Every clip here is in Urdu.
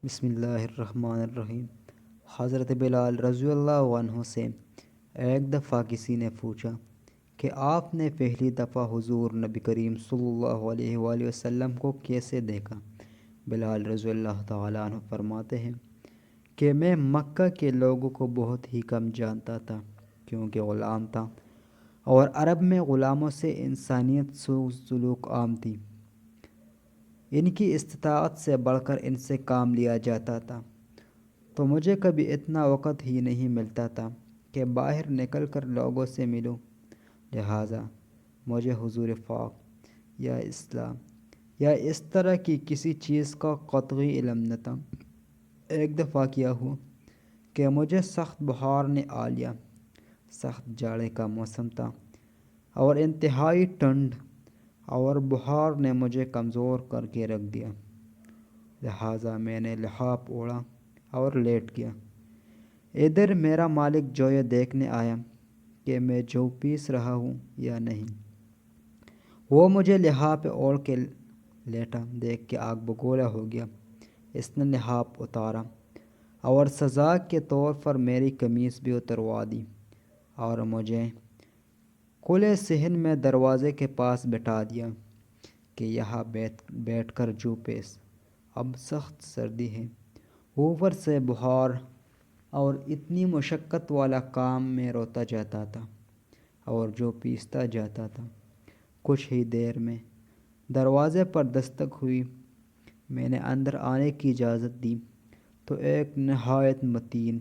بسم اللہ الرحمن الرحیم۔ حضرت بلال رضی اللہ عنہ سے ایک دفعہ کسی نے پوچھا کہ آپ نے پہلی دفعہ حضور نبی کریم صلی اللہ علیہ وآلہ وسلم کو کیسے دیکھا؟ بلال رضی اللہ تعالیٰ عنہ فرماتے ہیں کہ میں مکہ کے لوگوں کو بہت ہی کم جانتا تھا، کیونکہ غلام تھا اور عرب میں غلاموں سے انسانیت سلوک عام تھی۔ ان کی استطاعت سے بڑھ کر ان سے کام لیا جاتا تھا، تو مجھے کبھی اتنا وقت ہی نہیں ملتا تھا کہ باہر نکل کر لوگوں سے ملوں، لہٰذا مجھے حضور پاک یا اسلام یا اس طرح کی کسی چیز کا قطعی علم نہ تھا۔ ایک دفعہ کیا ہوا کہ مجھے سخت بخار نے آ لیا۔ سخت جاڑے کا موسم تھا اور انتہائی ٹھنڈ، اور بخار نے مجھے کمزور کر کے رکھ دیا، لہٰذا میں نے لحاف اوڑھا اور لیٹ گیا۔ ادھر میرا مالک جو یہ دیکھنے آیا کہ میں جو پیس رہا ہوں یا نہیں، وہ مجھے لحاف پہ اوڑھ کے لیٹا دیکھ کے آگ بگولا ہو گیا۔ اس نے لحاف اتارا اور سزا کے طور پر میری قمیص بھی اتروا دی اور مجھے کھلے صحن میں دروازے کے پاس بٹھا دیا کہ یہاں بیٹھ کر جو پیس، اب سخت سردی ہے، اوپر سے بخار، اور اتنی مشقت والا کام میں روتا جاتا تھا اور جو پیستا جاتا تھا۔ کچھ ہی دیر میں دروازے پر دستک ہوئی۔ میں نے اندر آنے کی اجازت دی تو ایک نہایت متین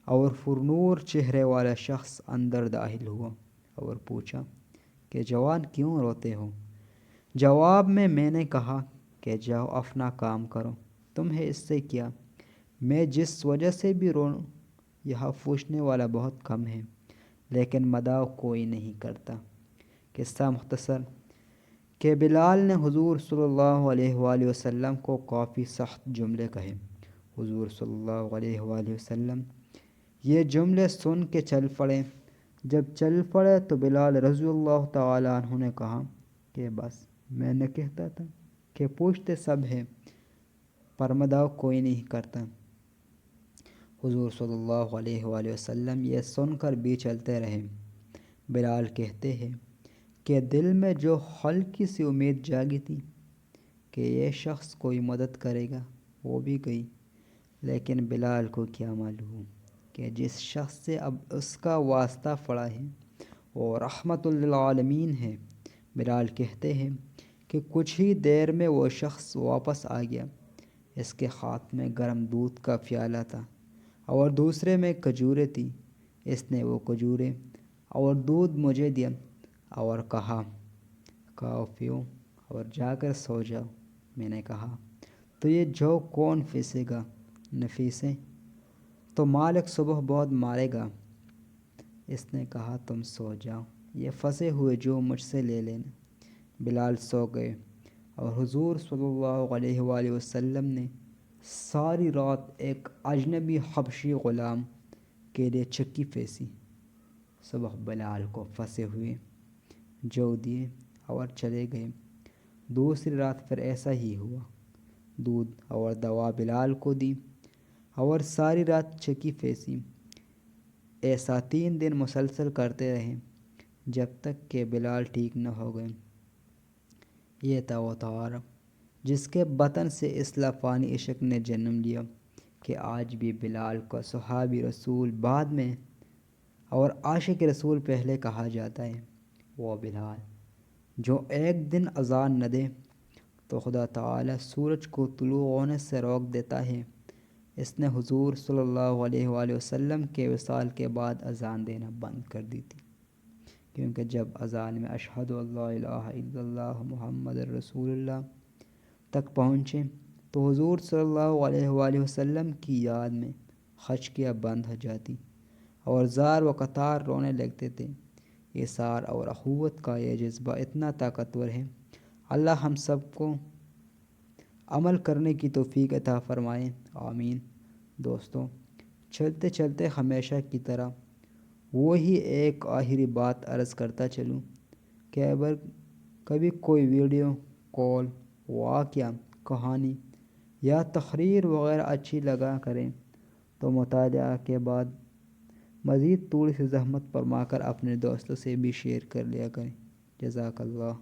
اور پرنور چہرے والا شخص اندر داخل ہوا اور پوچھا کہ جوان کیوں روتے ہو؟ جواب میں نے کہا کہ جاؤ اپنا کام کرو، تمہیں اس سے کیا؟ میں جس وجہ سے بھی رو یہاں پوچھنے والا بہت کم ہے، لیکن مذاق کوئی نہیں کرتا۔ قصہ مختصر کہ بلال نے حضور صلی اللہ علیہ وآلہ وسلم کو کافی سخت جملے کہے۔ حضور صلی اللہ علیہ وآلہ وسلم یہ جملے سن کے چل پڑے۔ جب چل پڑے تو بلال رضی اللہ تعالیٰ عنہ نے کہا کہ بس میں نے کہتا تھا کہ پوچھتے سب ہیں پر مذاق کوئی نہیں کرتا۔ حضور صلی اللہ علیہ وآلہ وسلم یہ سن کر بھی چلتے رہے۔ بلال کہتے ہیں کہ دل میں جو ہلکی سی امید جاگی تھی کہ یہ شخص کوئی مدد کرے گا، وہ بھی گئی، لیکن بلال کو کیا معلوم کہ جس شخص سے اب اس کا واسطہ پڑا ہے وہ رحمت للعالمین ہے۔ بلال کہتے ہیں کہ کچھ ہی دیر میں وہ شخص واپس آ گیا۔ اس کے ہاتھ میں گرم دودھ کا پیالہ تھا اور دوسرے میں کھجوریں تھیں۔ اس نے وہ کھجوریں اور دودھ مجھے دیا اور کہا کھاؤ پیو اور جا کر سو جاؤ۔ میں نے کہا تو یہ جو کون پیسے گا؟ نفیسیں تو مالک صبح بہت مارے گا۔ اس نے کہا تم سو جاؤ، یہ پھنسے ہوئے جو مجھ سے لے لینا۔ بلال سو گئے اور حضور صلی اللہ علیہ وآلہ وسلم نے ساری رات ایک اجنبی حبشی غلام کے لیے چکی پیسی۔ صبح بلال کو پھنسے ہوئے جو دیے اور چلے گئے۔ دوسری رات پھر ایسا ہی ہوا، دودھ اور دوا بلال کو دی اور ساری رات چکی پیسی۔ ایسا 3 دن مسلسل کرتے رہے جب تک کہ بلال ٹھیک نہ ہو گئے۔ یہ تھا وہ تعارف جس کے بطن سے اس لافانی عشق نے جنم لیا کہ آج بھی بلال کو صحابی رسول بعد میں اور عاشق رسول پہلے کہا جاتا ہے۔ وہ بلال جو ایک دن اذان نہ دے تو خدا تعالیٰ سورج کو طلوع ہونے سے روک دیتا ہے۔ اس نے حضور صلی اللہ علیہ وآلہ وسلم کے وصال کے بعد اذان دینا بند کر دی تھی، کیونکہ جب اذان میں اشہد اللہ الہ الا اللہ محمد رسول اللہ تک پہنچے تو حضور صلی اللہ علیہ وآلہ وسلم کی یاد میں خشکیاں بند ہو جاتی اور زار و قطار رونے لگتے تھے۔ ایثار اور اخوت کا یہ جذبہ اتنا طاقتور ہے۔ اللہ ہم سب کو عمل کرنے کی توفیق عطا فرمائے، آمین۔ دوستو، چلتے چلتے ہمیشہ کی طرح وہی ایک آخری بات عرض کرتا چلوں کہ اگر کبھی کوئی ویڈیو، کال، واقعہ، کہانی یا تقریر وغیرہ اچھی لگا کریں تو مطالعہ کے بعد مزید تھوڑی سی زحمت فرما کر اپنے دوستوں سے بھی شیئر کر لیا کریں۔ جزاک اللہ۔